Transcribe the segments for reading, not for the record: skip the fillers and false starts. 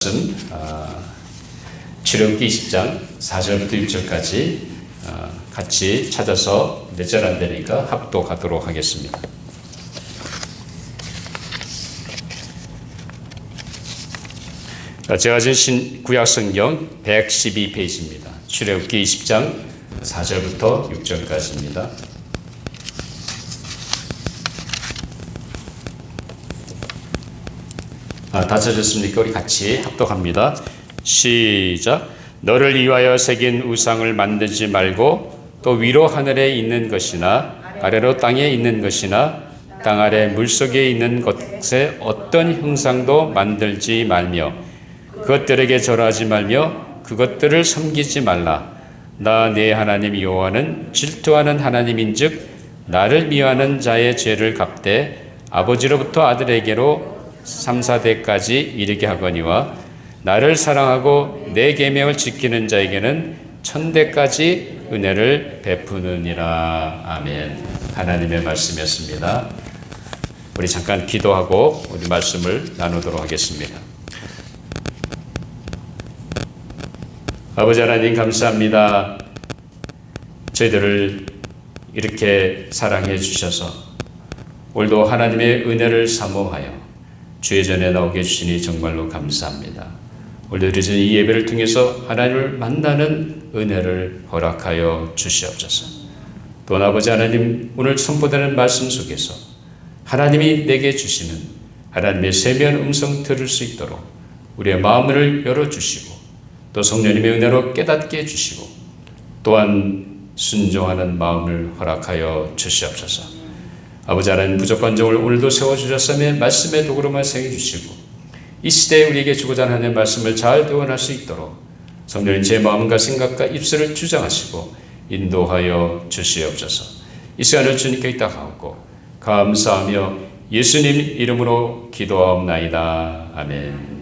말씀 출애굽기 20장 4절부터 6절까지 같이 찾아서 몇 절 안 되니까 합독하도록 하겠습니다. 제가 진 구약성경 112페이지입니다. 출애굽기 20장 4절부터 6절까지입니다. 다 찾았습니까? 우리 같이 합독합니다. 시작. 너를 위하여 새긴 우상을 만들지 말고 또 위로 하늘에 있는 것이나 아래로 땅에 있는 것이나 땅 아래 물속에 있는 것에 어떤 형상도 만들지 말며 그것들에게 절하지 말며 그것들을 섬기지 말라. 나 네 하나님 여호와는 질투하는 하나님인즉 나를 미워하는 자의 죄를 갚되 아버지로부터 아들에게로 3, 4대까지 이르게 하거니와 나를 사랑하고 내 계명을 지키는 자에게는 1000대까지 은혜를 베푸느니라. 아멘. 하나님의 말씀이었습니다. 우리 잠깐 기도하고 우리 말씀을 나누도록 하겠습니다. 아버지 하나님 감사합니다. 저희들을 이렇게 사랑해 주셔서 오늘도 하나님의 은혜를 사모하여 주의 전에 나오게 해주시니 정말로 감사합니다. 오늘 드리는 이 예배를 통해서 하나님을 만나는 은혜를 허락하여 주시옵소서. 또한 아버지 하나님 오늘 선포되는 말씀 속에서 하나님이 내게 주시는 하나님의 세미한 음성 들을 수 있도록 우리의 마음을 열어주시고 또 성령님의 은혜로 깨닫게 해주시고 또한 순종하는 마음을 허락하여 주시옵소서. 아버지 하나님 무조건적을 오늘도 세워주셨으며 말씀의 도구로만 세워주시고 이 시대에 우리에게 주고자 하는 하나님의 말씀을 잘 대원할 수 있도록 성령님 제 마음과 생각과 입술을 주장하시고 인도하여 주시옵소서. 이 시간을 주님께 있다하고 감사하며 예수님 이름으로 기도하옵나이다. 아멘.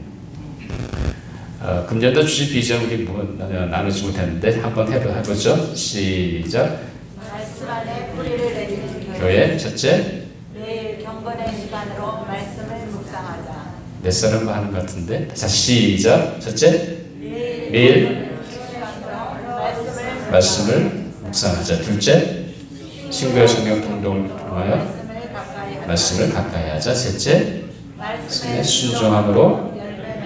금년도 주신 비전 우리 나누지 못했는데 한번 해보죠. 시작. 말씀 안에 뿌리를 내리는 교회 첫째, 매일 경건의 시간으로 말씀을 묵상하자. 몇 사람 하는 것 같은데. 자 시작. 첫째, 매일 말씀을 묵상하자. 둘째, 친구의 성경 통독을 통하여 말씀을 가까이 하자. 셋째, 말씀의 순종함으로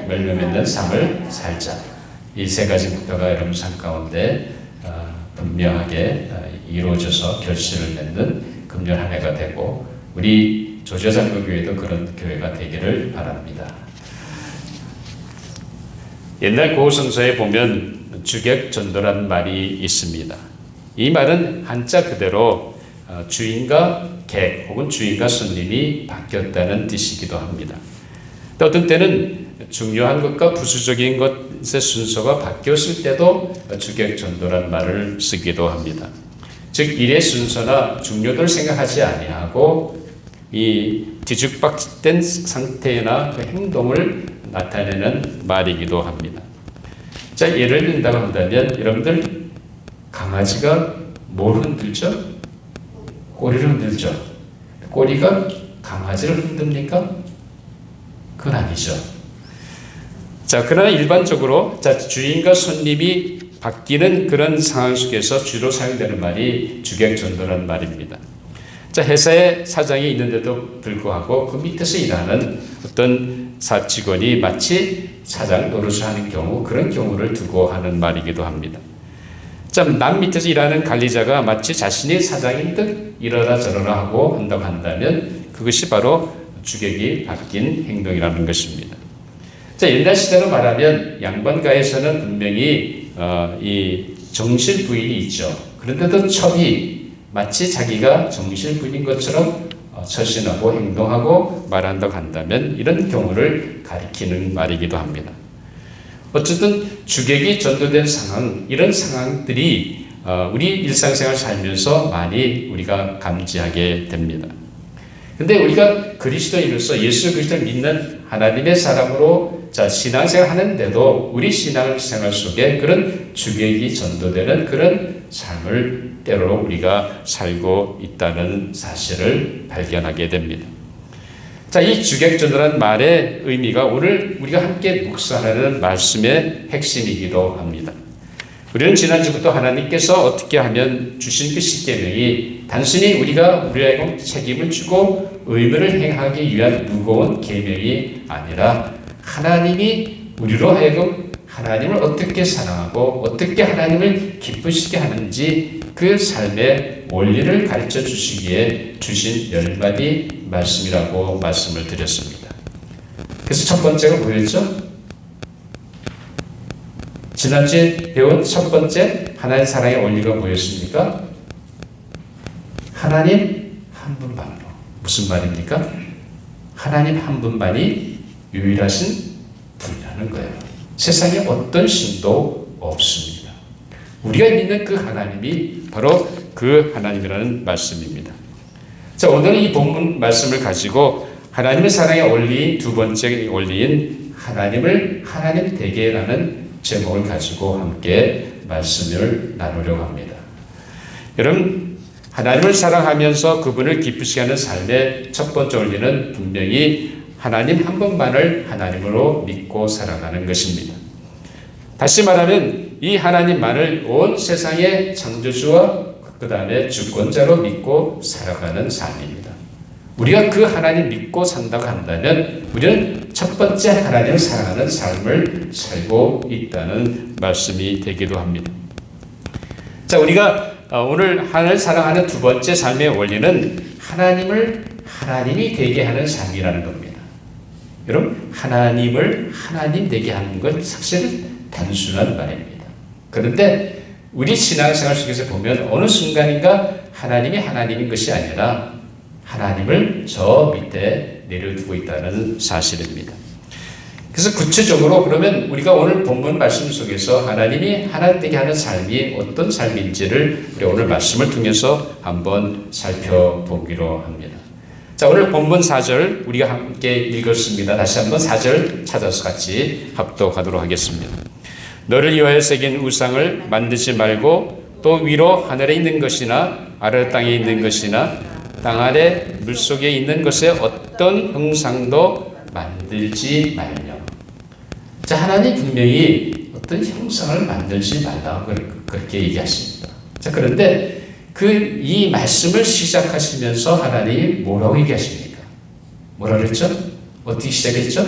열매 맺는 삶을 살자. 이 세 가지 목표가 여러분 삶 가운데 분명하게 이루어져서 결실을 맺는 금년 한 해가 되고 우리 조지아장로교회도 그런 교회가 되기를 바랍니다. 옛날 고성서에 보면 주객전도라는 말이 있습니다. 이 말은 한자 그대로 주인과 객 혹은 주인과 손님이 바뀌었다는 뜻이기도 합니다. 또 어떤 때는 중요한 것과 부수적인 것의 순서가 바뀌었을 때도 주객전도라는 말을 쓰기도 합니다. 즉 일의 순서나 중요도를 생각하지 아니하고 이 뒤죽박죽된 상태나 그 행동을 나타내는 말이기도 합니다. 자, 예를 든다고 한다면 여러분들 강아지가 뭘 흔들죠? 꼬리를 흔들죠. 꼬리가 강아지를 흔듭니까? 그건 아니죠. 자, 그러나 일반적으로 주인과 손님이 바뀌는 그런 상황 속에서 주로 사용되는 말이 주객전도라는 말입니다. 자, 회사에 사장이 있는데도 불구하고 그 밑에서 일하는 어떤 직원이 마치 사장 노릇을 하는 경우, 그런 경우를 두고 하는 말이기도 합니다. 자, 남 밑에서 일하는 관리자가 마치 자신이 사장인 듯 이러라 저러라 하고 한다고 한다면 그것이 바로 주객이 바뀐 행동이라는 것입니다. 자, 옛날 시대로 말하면 양반가에서는 분명히 이 정실 부인이 있죠. 그런데도 첩이 마치 자기가 정실 부인인 것처럼 처신하고 행동하고 말한다고 한다면 이런 경우를 가리키는 말이기도 합니다. 어쨌든 주객이 전도된 상황, 이런 상황들이 우리 일상생활 살면서 많이 우리가 감지하게 됩니다. 근데 우리가 그리스도인으로서 예수 그리스도를 믿는 하나님의 사람으로 신앙생활 하는데도 우리 신앙생활 속에 그런 주객이 전도되는 그런 삶을 때로 우리가 살고 있다는 사실을 발견하게 됩니다. 자, 이 주객전도라는 말의 의미가 오늘 우리가 함께 묵상하는 말씀의 핵심이기도 합니다. 우리는 지난주부터 하나님께서 어떻게 하면 주신 그 십계명이 단순히 우리가 우리에게 책임을 주고 의무를 행하기 위한 무거운 계명이 아니라 하나님이 우리로 하여금 하나님을 어떻게 사랑하고 어떻게 하나님을 기쁘시게 하는지 그 삶의 원리를 가르쳐 주시기에 주신 10마디 말씀이라고 말씀을 드렸습니다. 그래서 첫 번째가 뭐였죠? 지난주에 배운 첫 번째 하나님 사랑의 원리가 뭐였습니까? 하나님 한 분만으로. 무슨 말입니까? 하나님 한 분만이 유일하신 분이라는 거예요. 세상에 어떤 신도 없습니다. 우리가 믿는 그 하나님이 바로 그 하나님이라는 말씀입니다. 자, 오늘은 이 본문 말씀을 가지고 하나님의 사랑의 원리인 두 번째 원리인 하나님을 하나님 되게라는 제목을 가지고 함께 말씀을 나누려고 합니다. 여러분, 하나님을 사랑하면서 그분을 기쁘시게 하는 삶의 첫 번째 원리는 분명히 하나님 한 분만을 하나님으로 믿고 살아가는 것입니다. 다시 말하면 이 하나님만을 온 세상의 창조주와 그 다음에 주권자로 믿고 살아가는 삶입니다. 우리가 그 하나님 믿고 산다고 한다면 우리는 첫 번째 하나님을 사랑하는 삶을 살고 있다는 말씀이 되기도 합니다. 자, 우리가 오늘 하나님을 사랑하는 두 번째 삶의 원리는 하나님을 하나님이 되게 하는 삶이라는 겁니다. 여러분, 하나님을 하나님 되게 하는 건 사실은 단순한 말입니다. 그런데 우리 신앙생활 속에서 보면 어느 순간인가 하나님이 하나님인 것이 아니라 하나님을 저 밑에 내려두고 있다는 사실입니다. 그래서 구체적으로 그러면 우리가 오늘 본문 말씀 속에서 하나님이 하나님 되게 하는 삶이 어떤 삶인지를 우리 오늘 말씀을 통해서 한번 살펴보기로 합니다. 자, 오늘 본문 4절 우리가 함께 읽었습니다. 다시 한번 4절 찾아서 같이 합독하도록 하겠습니다. 너를 위하여 새긴 우상을 만들지 말고 또 위로 하늘에 있는 것이나 아래 땅에 있는 것이나 땅 아래 물속에 있는 것에 어떤 형상도 만들지 말며. 자, 하나님 분명히 어떤 형상을 만들지 말라고 그렇게 얘기하십니다. 자, 그런데 이 말씀을 시작하시면서 하나님이 뭐라고 얘기하십니까? 뭐라 그랬죠? 어떻게 시작했죠?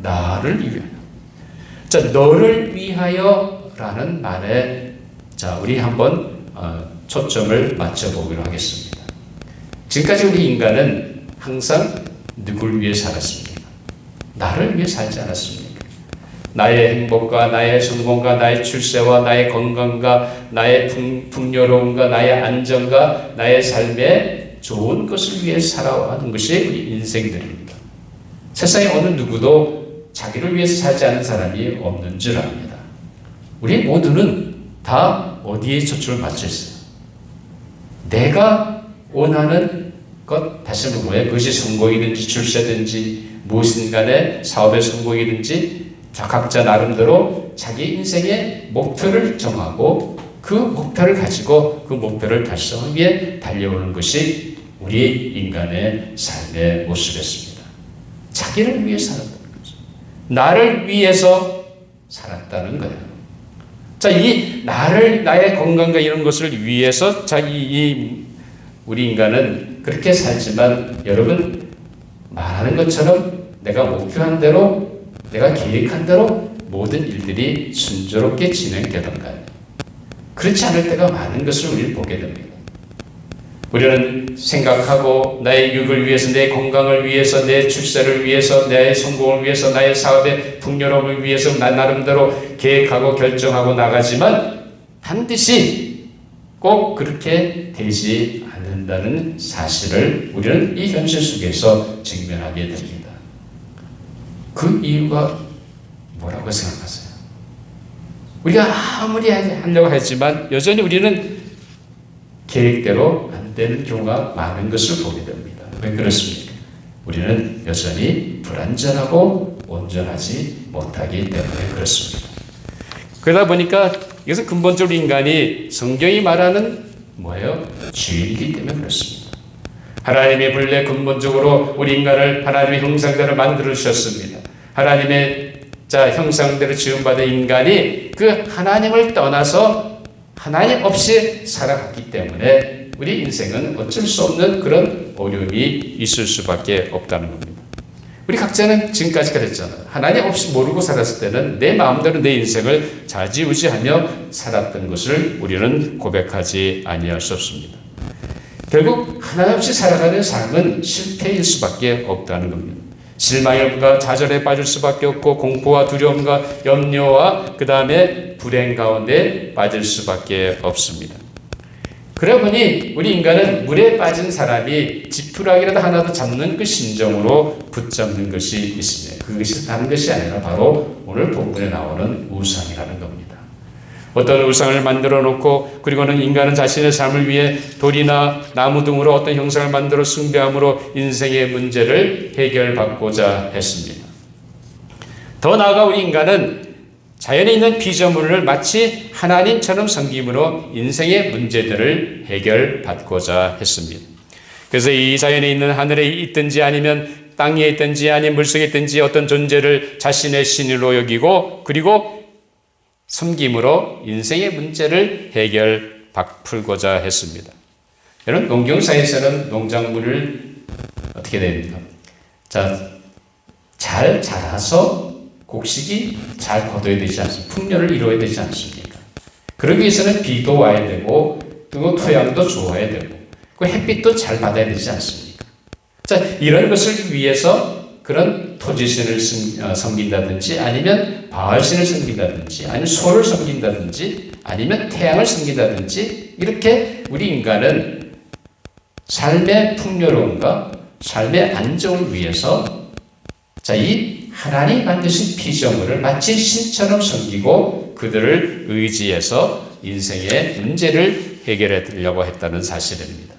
나를 위하여. 자, 너를 위하여 라는 말에 자, 우리 한번 초점을 맞춰보기로 하겠습니다. 지금까지 우리 인간은 항상 누굴 위해 살았습니까? 나를 위해 살지 않았습니까? 나의 행복과 나의 성공과 나의 출세와 나의 건강과 나의 풍요로움과 나의 안정과 나의 삶의 좋은 것을 위해 살아가는 것이 우리 인생들입니다. 세상에 어느 누구도 자기를 위해서 살지 않은 사람이 없는 줄 압니다. 우리 모두는 다 어디에 초점을 맞춰 있어요? 내가 원하는 것, 다시 한번 뭐예요? 그것이 성공이든지 출세든지 무엇인 간에 사업의 성공이든지 각자 나름대로 자기 인생의 목표를 정하고 그 목표를 가지고 그 목표를 달성하기 위해 달려오는 것이 우리 인간의 삶의 모습이었습니다. 자기를 위해 살았다는 거죠. 나를 위해서 살았다는 거예요. 자, 이 나의 건강과 이런 것을 위해서 우리 인간은 그렇게 살지만 여러분 말하는 것처럼 내가 목표한 대로 내가 계획한 대로 모든 일들이 순조롭게 진행되던가요? 그렇지 않을 때가 많은 것을 우리는 보게 됩니다. 우리는 생각하고 나의 유익을 위해서, 내 건강을 위해서, 내 출세를 위해서, 내 성공을 위해서, 나의 사업의 풍요로움을 위해서 나 나름대로 계획하고 결정하고 나가지만 반드시 꼭 그렇게 되지 않는다는 사실을 우리는 이 현실 속에서 직면하게 됩니다. 그 이유가 뭐라고 생각하세요? 우리가 아무리 하려고 하지만 여전히 우리는 계획대로 안 되는 경우가 많은 것을 보게 됩니다. 왜 그렇습니까? 우리는 여전히 불완전하고 온전하지 못하기 때문에 그렇습니다. 그러다 보니까 이것은 근본적으로 인간이 성경이 말하는 뭐예요? 죄이기 때문에 그렇습니다. 하나님이 본래 근본적으로 우리 인간을 하나님의 형상대로 만들어 주셨습니다. 하나님의 형상대로 지음받은 인간이 그 하나님을 떠나서 하나님 없이 살아갔기 때문에 우리 인생은 어쩔 수 없는 그런 어려움이 있을 수밖에 없다는 겁니다. 우리 각자는 지금까지 그랬잖아요. 하나님 없이 모르고 살았을 때는 내 마음대로 내 인생을 좌지우지하며 살았던 것을 우리는 고백하지 아니할 수 없습니다. 결국 하나님 없이 살아가는 삶은 실패일 수밖에 없다는 겁니다. 실망과 좌절에 빠질 수밖에 없고 공포와 두려움과 염려와 그 다음에 불행 가운데 빠질 수밖에 없습니다. 그러다 보니 우리 인간은 물에 빠진 사람이 지푸라기라도 하나도 잡는 그 심정으로 붙잡는 것이 있습니다. 그것이 다른 것이 아니라 바로 오늘 본문에 나오는 우상이라는 겁니다. 어떤 우상을 만들어 놓고 그리고는 인간은 자신의 삶을 위해 돌이나 나무 등으로 어떤 형상을 만들어 숭배함으로 인생의 문제를 해결받고자 했습니다. 더 나아가 우리 인간은 자연에 있는 피조물을 마치 하나님처럼 섬김으로 인생의 문제들을 해결받고자 했습니다. 그래서 이 자연에 있는 하늘에 있든지 아니면 땅에 있든지 아니면 물속에 있든지 어떤 존재를 자신의 신으로 여기고 그리고 섬김으로 인생의 문제를 풀고자 했습니다. 여러분, 농경사에서는 농작물을 어떻게 됩니까? 잘 자라서 곡식이 잘 거둬야 되지 않습니까? 풍년을 이루어야 되지 않습니까? 그러기 위해서는 비도 와야 되고 또 토양도 좋아야 되고 그 햇빛도 잘 받아야 되지 않습니까? 이런 것을 위해서 그런 토지신을 섬긴다든지 아니면 바알신을 섬긴다든지 아니면 소를 섬긴다든지 아니면 태양을 섬긴다든지 이렇게 우리 인간은 삶의 풍요로움과 삶의 안정을 위해서 이 하나님이 만드신 피조물을 마치 신처럼 섬기고 그들을 의지해서 인생의 문제를 해결하려고 했다는 사실입니다.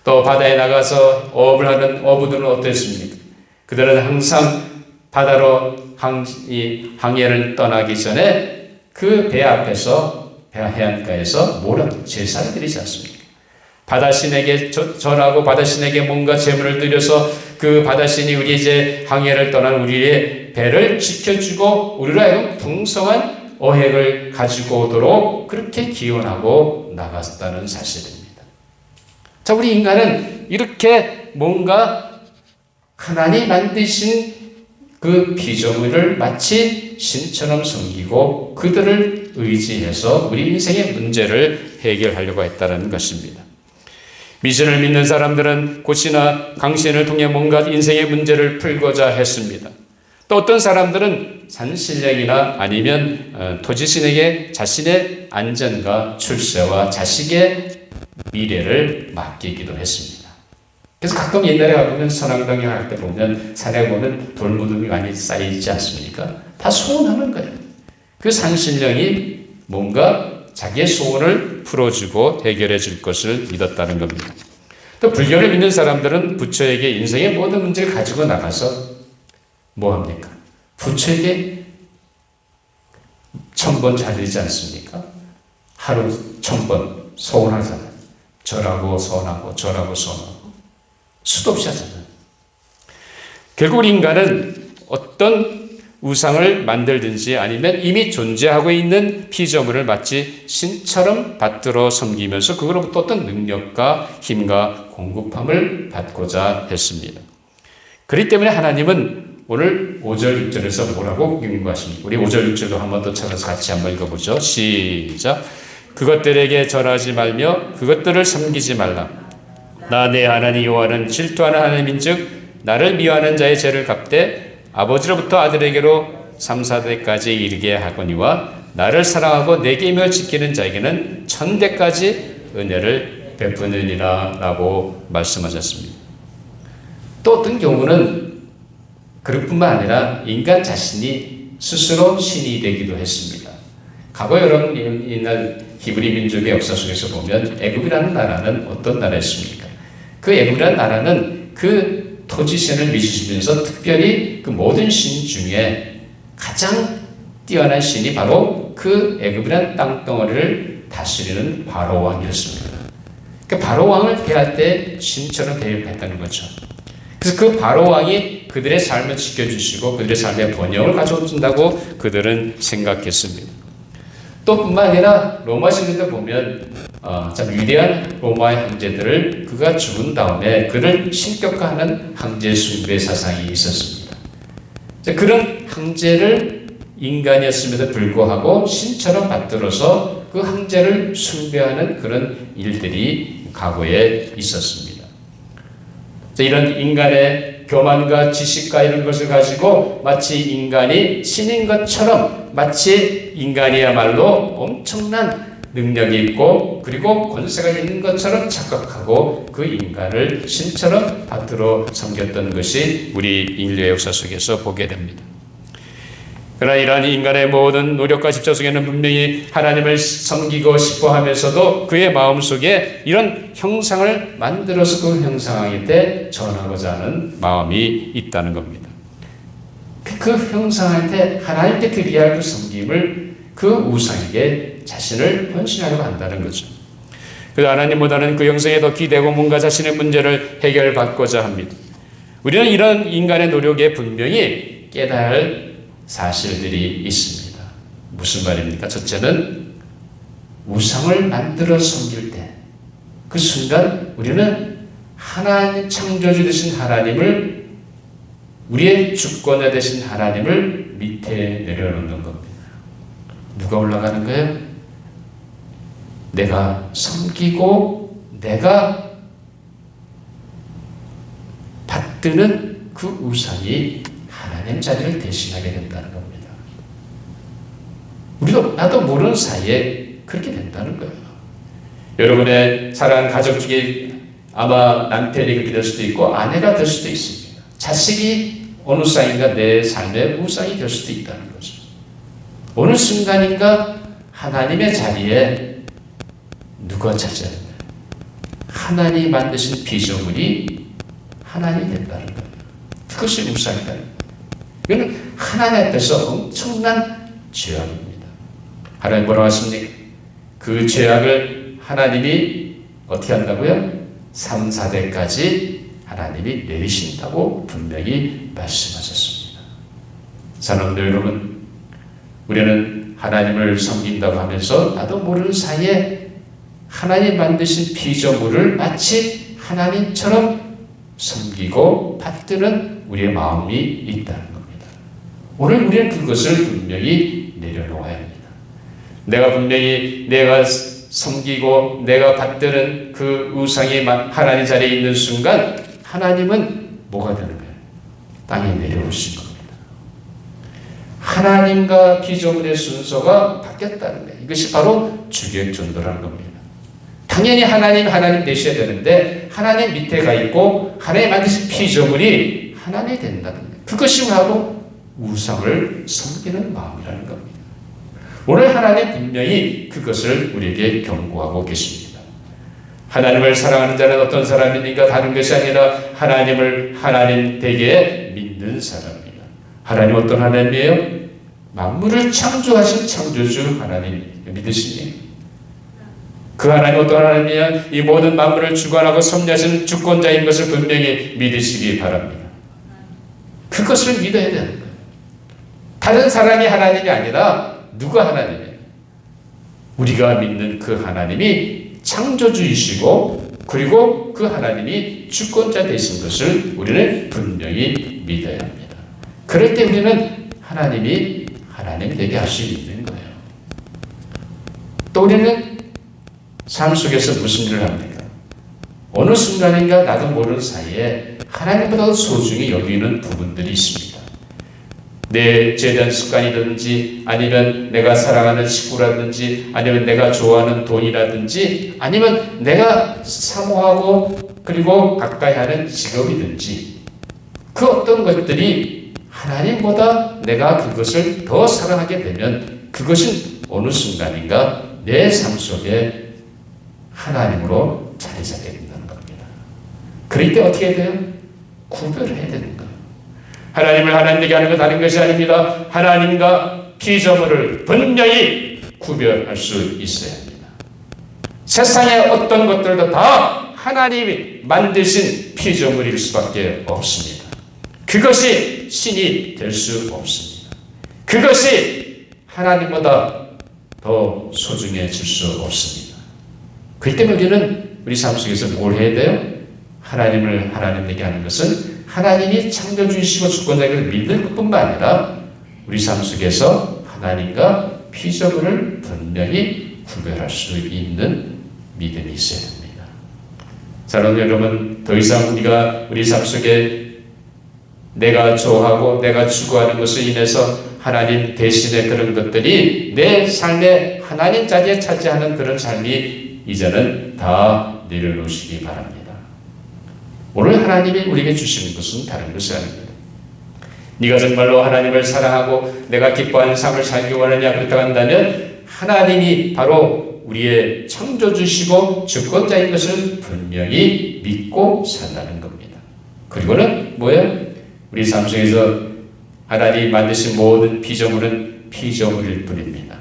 또 바다에 나가서 어업을 하는 어부들은 어땠습니까? 그들은 항상 바다로 항해를 떠나기 전에 그 배 앞에서 해안가에서 모란 제사를 드리지 않습니까? 바다신에게 절하고 바다신에게 뭔가 제물을 드려서 그 바다신이 우리 이제 항해를 떠난 우리의 배를 지켜주고 우리로 하여금 풍성한 어획을 가지고 오도록 그렇게 기원하고 나갔다는 사실입니다. 우리 인간은 이렇게 뭔가 하나님 만드신 그 피조물을 마치 신처럼 섬기고 그들을 의지해서 우리 인생의 문제를 해결하려고 했다는 것입니다. 미신을 믿는 사람들은 고시나 강신을 통해 뭔가 인생의 문제를 풀고자 했습니다. 또 어떤 사람들은 산신령이나 아니면 토지신에게 자신의 안전과 출세와 자식의 미래를 맡기기도 했습니다. 그래서 가끔 옛날에 가보면 선앙당에 갈 때 보면 산에 보면 돌무덤이 많이 쌓여있지 않습니까? 다 소원하는 거예요. 그 산신령이 뭔가 자기의 소원을 풀어주고 해결해 줄 것을 믿었다는 겁니다. 또 불교를 믿는 사람들은 부처에게 인생의 모든 문제를 가지고 나가서 뭐 합니까? 부처에게 1000번 잘리지 않습니까? 하루 1000번 소원하잖아요. 절하고 소원하고 절하고 소원하고 수도 없이 하잖아요. 결국 우리 인간은 어떤 우상을 만들든지 아니면 이미 존재하고 있는 피조물을 마치 신처럼 받들어 섬기면서 그거로부터 어떤 능력과 힘과 공급함을 받고자 했습니다. 그렇기 때문에 하나님은 오늘 5절 6절에서 뭐라고 경고하십니까? 우리 5절 6절도 한 번 더 찾아서 같이 한번 읽어보죠. 시작. 그것들에게 절하지 말며 그것들을 섬기지 말라. 나 내 하나님 여호와는 질투하는 하나님인즉 나를 미워하는 자의 죄를 갚되 아버지로부터 아들에게로 3, 4대까지 이르게 하거니와 나를 사랑하고 내 계명을 지키는 자에게는 1000대까지 은혜를 베푸느니라 라고 말씀하셨습니다. 또 어떤 경우는 그뿐만 아니라 인간 자신이 스스로 신이 되기도 했습니다. 과거 여러분 옛날 히브리 민족의 역사 속에서 보면 애굽이라는 나라는 어떤 나라였습니까? 그 애굽이라는 나라는 그 토지신을 믿으시면서 특별히 그 모든 신 중에 가장 뛰어난 신이 바로 그 애굽이라는 땅덩어리를 다스리는 바로 왕이었습니다. 그 바로 왕을 대할 때 신처럼 대입했다는 거죠. 그래서 그 바로 왕이 그들의 삶을 지켜주시고 그들의 삶의 번영을 가져준다고 그들은 생각했습니다. 또 뿐만 아니라 로마 시대에 보면 참 위대한 로마의 황제들을 그가 죽은 다음에 그를 신격화하는 황제 숭배 사상이 있었습니다. 그런 황제를 인간이었음에도 불구하고 신처럼 받들어서 그 황제를 숭배하는 그런 일들이 과거에 있었습니다. 이런 인간의 교만과 지식과 이런 것을 가지고 마치 인간이 신인 것처럼 마치 인간이야말로 엄청난 능력이 있고 그리고 권세가 있는 것처럼 착각하고 그 인간을 신처럼 받들어 섬겼던 것이 우리 인류의 역사 속에서 보게 됩니다. 그러나 이러한 인간의 모든 노력과 집착 속에는 분명히 하나님을 섬기고 싶어 하면서도 그의 마음속에 이런 형상을 만들어서 그 형상한테 전하고자 하는 마음이 있다는 겁니다. 그 형상한테 하나님께 드려야 할 그 섬김을 그 우상에게 자신을 헌신하려고 한다는 거죠. 그래서 하나님보다는 그 형상에 더 기대고 뭔가 자신의 문제를 해결받고자 합니다. 우리는 이런 인간의 노력에 분명히 깨달아야 할 사실들이 있습니다. 무슨 말입니까? 첫째는 우상을 만들어 섬길 때 그 순간 우리는 하나님 창조주 되신 하나님을 우리의 주권자 되신 하나님을 밑에 내려놓는 겁니다. 누가 올라가는 거예요? 내가 섬기고 내가 받드는 그 우상이 하나님 자리를 대신하게 된다는 겁니다. 우리도 나도 모르는 사이에 그렇게 된다는 거예요. 여러분의 사랑하는 가족 중에 아마 남편이 그렇게 될 수도 있고 아내가 될 수도 있습니다. 자식이 어느 상인가 내 삶의 우상이 될 수도 있다는 거죠. 어느 순간인가 하나님의 자리에 누가 차지하느냐? 하나님 만드신 피조물이 하나님이 된다는 거예요. 그것이 우상이다. 이거는 하나님 앞에서 엄청난 죄악입니다. 하나님 뭐라고 하십니까? 그 죄악을 하나님이 어떻게 한다고요? 3, 4대까지 하나님이 내리신다고 분명히 말씀하셨습니다. 사람들 여러분, 우리는 하나님을 섬긴다고 하면서 나도 모르는 사이에 하나님 만드신 피조물을 마치 하나님처럼 섬기고 받드는 우리의 마음이 있다는 겁니다. 오늘 우리는 그것을 분명히 내려놓아야 합니다. 내가 분명히 내가 섬기고 내가 받드는 그 우상이 하나님 자리에 있는 순간 하나님은 뭐가 되는 거예요? 땅에 내려오신 겁니다. 하나님과 피조물의 순서가 바뀌었다는 거예요. 이것이 바로 주객전도라는 겁니다. 당연히 하나님 되셔야 되는데 하나님 밑에 가 있고 하나님 만드신 피조물이 하나님이 된다는 거예요. 그것이 바로 우상을 섬기는 마음이라는 겁니다. 오늘 하나님 분명히 그것을 우리에게 경고하고 계십니다. 하나님을 사랑하는 자는 어떤 사람입니까? 다른 것이 아니라 하나님을 하나님 되게 믿는 사람입니다. 하나님 어떤 하나님이에요? 만물을 창조하신 창조주 하나님 믿으십니까? 그 하나님 어떤 하나님이냐? 이 모든 만물을 주관하고 섭리하시는 주권자인 것을 분명히 믿으시기 바랍니다. 그것을 믿어야 되는 거예요. 다른 사람이 하나님이 아니라 누가 하나님이에요? 우리가 믿는 그 하나님이 창조주이시고 그리고 그 하나님이 주권자 되신 것을 우리는 분명히 믿어야 합니다. 그럴 때 우리는 하나님이 하나님 되게 할 수 있는 거예요. 또 우리는 삶 속에서 무슨 일을 합니까? 어느 순간인가 나도 모르는 사이에 하나님보다 소중히 여기는 부분들이 있습니다. 내 죄에 대한 습관이라든지 아니면 내가 사랑하는 식구라든지 아니면 내가 좋아하는 돈이라든지 아니면 내가 사모하고 그리고 가까이 하는 직업이든지 그 어떤 것들이 하나님보다 내가 그것을 더 사랑하게 되면 그것은 어느 순간인가 내 삶 속에 하나님으로 자리 잡게 된다는 겁니다. 그럴 때 어떻게 해야 돼요? 구별을 해야 되는 거예요. 하나님을 하나님에게 하는 것 다른 것이 아닙니다. 하나님과 피조물을 분명히 구별할 수 있어야 합니다. 세상의 어떤 것들도 다 하나님이 만드신 피조물일 수밖에 없습니다. 그것이 신이 될 수 없습니다. 그것이 하나님보다 더 소중해질 수 없습니다. 그렇기 때문에 우리는 우리 삶 속에서 뭘 해야 돼요? 하나님을 하나님 되게 하는 것은 하나님이 창조주이시고 주권자를 믿을 것뿐만 아니라 우리 삶 속에서 하나님과 피조물을 분명히 구별할 수 있는 믿음이 있어야 됩니다. 사랑하는 여러분, 더 이상 우리가 우리 삶 속에 내가 좋아하고 내가 추구하는 것을 인해서 하나님 대신에 그런 것들이 내 삶의 하나님 자리에 차지하는 그런 삶이 이제는 다 내려놓으시기 바랍니다. 오늘 하나님이 우리에게 주시는 것은 다른 것이 아닙니다. 네가 정말로 하나님을 사랑하고 내가 기뻐하는 삶을 살기 원하냐 그렇다고 한다면 하나님이 바로 우리의 창조주시고 주권자인 것을 분명히 믿고 산다는 겁니다. 그리고는 뭐예요? 우리 삶 속에서 하나님이 만드신 모든 피조물은 피조물일 뿐입니다.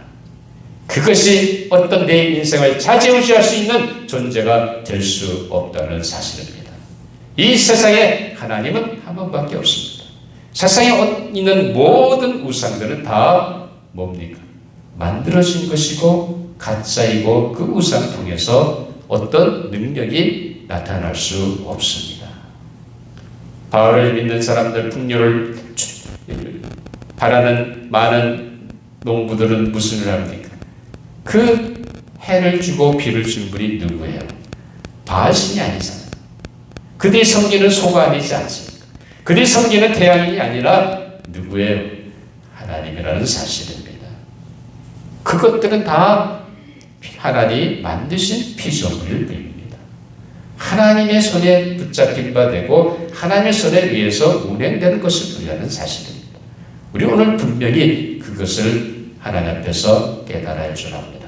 그것이 어떤 내 인생을 좌지우지할 수 있는 존재가 될 수 없다는 사실입니다. 이 세상에 하나님은 한 번밖에 없습니다. 세상에 있는 모든 우상들은 다 뭡니까? 만들어진 것이고 가짜이고 그 우상 통해서 어떤 능력이 나타날 수 없습니다. 바알을 믿는 사람들, 풍요를 바라는 많은 농부들은 무슨 일을 합니까? 그 해를 주고 비를 준 분이 누구예요? 바알신이 아니잖아요. 그들이 섬기는 소가 아니지 않습니까? 그들이 섬기는 태양이 아니라 누구예요? 하나님이라는 사실입니다. 그것들은 다 하나님이 만드신 피조물일 뿐입니다. 하나님의 손에 붙잡힌 바 되고 하나님의 손에 의해서 운행되는 것을 부여하는 사실입니다. 우리 오늘 분명히 그것을 하나님 앞에서 깨달아야 줄 압니다.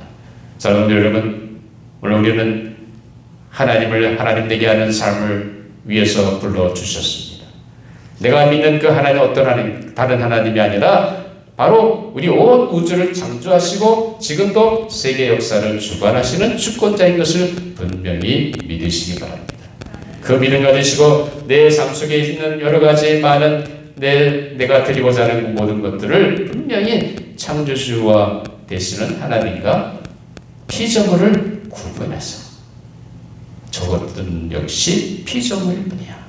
사랑하는 여러분, 오늘 우리는 하나님을 하나님 되게 하는 삶을 위해서 불러주셨습니다. 내가 믿는 그 하나님 어떤 하나님, 다른 하나님이 아니라 바로 우리 온 우주를 창조하시고 지금도 세계 역사를 주관하시는 주권자인 것을 분명히 믿으시기 바랍니다. 그 믿음 가지시고 내 삶 속에 있는 여러 가지 많은 내가 드리고자 하는 모든 것들을 분명히 창조주와 되시는 하나님과 피조물을 구분해서 저것들은 역시 피조물일 뿐이야.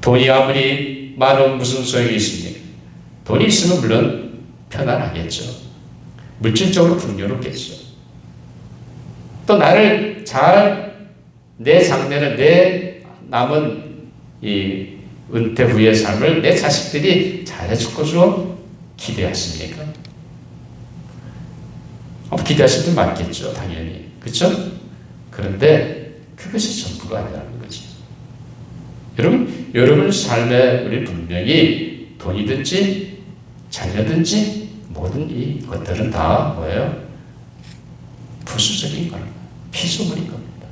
돈이 아무리 많으면 무슨 소용이 있습니까? 돈이 있으면 물론 편안하겠죠. 물질적으로 풍요롭겠죠. 또 나를 내 장래를 내 남은 이 은퇴 후의 삶을 내 자식들이 잘해줄 것으로 기대하십니까? 기대하실 분 많겠죠, 당연히. 그렇죠? 그런데 그것이 전부가 아니라는 거죠. 여러분 삶에 우리 분명히 돈이든지 자녀든지 모든 이 것들은 다 뭐예요? 부수적인 겁니다. 피조물인 겁니다.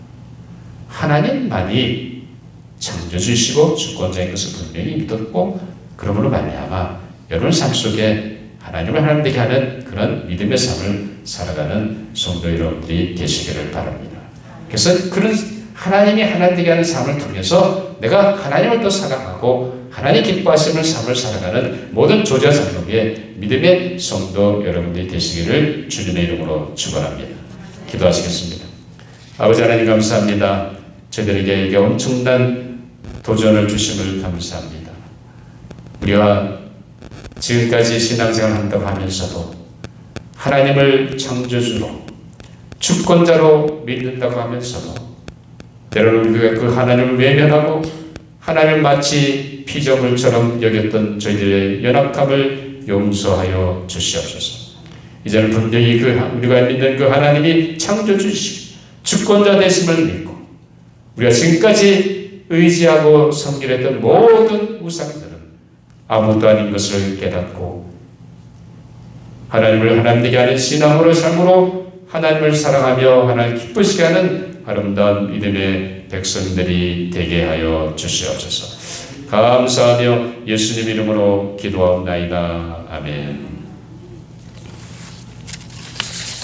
하나님만이 창조주시고 주권자인 것을 분명히 믿었고 그러므로 말미암아 여러분 삶 속에 하나님을 하나님 되게 하는 그런 믿음의 삶을 살아가는 성도 여러분들이 되시기를 바랍니다. 그래서 그런 하나님이 하나님 되게 하는 삶을 통해서 내가 하나님을 더 사랑하고 하나님 기뻐하시는 삶을 살아가는 모든 조자 장로의 믿음의 성도 여러분들이 되시기를 주님의 이름으로 축원합니다. 기도하시겠습니다. 아버지 하나님 감사합니다. 저희들에게 이게 엄청난 도전을 주심을 감사합니다. 우리가 지금까지 신앙생활을 한다고 하면서도 하나님을 창조주로 주권자로 믿는다고 하면서도 때로는 우리가 그 하나님을 외면하고 하나님을 마치 피조물처럼 여겼던 저희들의 연약함을 용서하여 주시옵소서. 이제는 분명히 우리가 믿는 그 하나님이 창조주시고 주권자 되심을 믿고 우리가 지금까지 의지하고 섬기려던 모든 우상들은 아무것도 아닌 것을 깨닫고 하나님을 하나님 되게 하는 신앙으로 삶으로 하나님을 사랑하며 하나님 기쁘시게 하는 아름다운 믿음의 백성들이 되게 하여 주시옵소서. 감사하며 예수님 이름으로 기도하옵나이다. 아멘.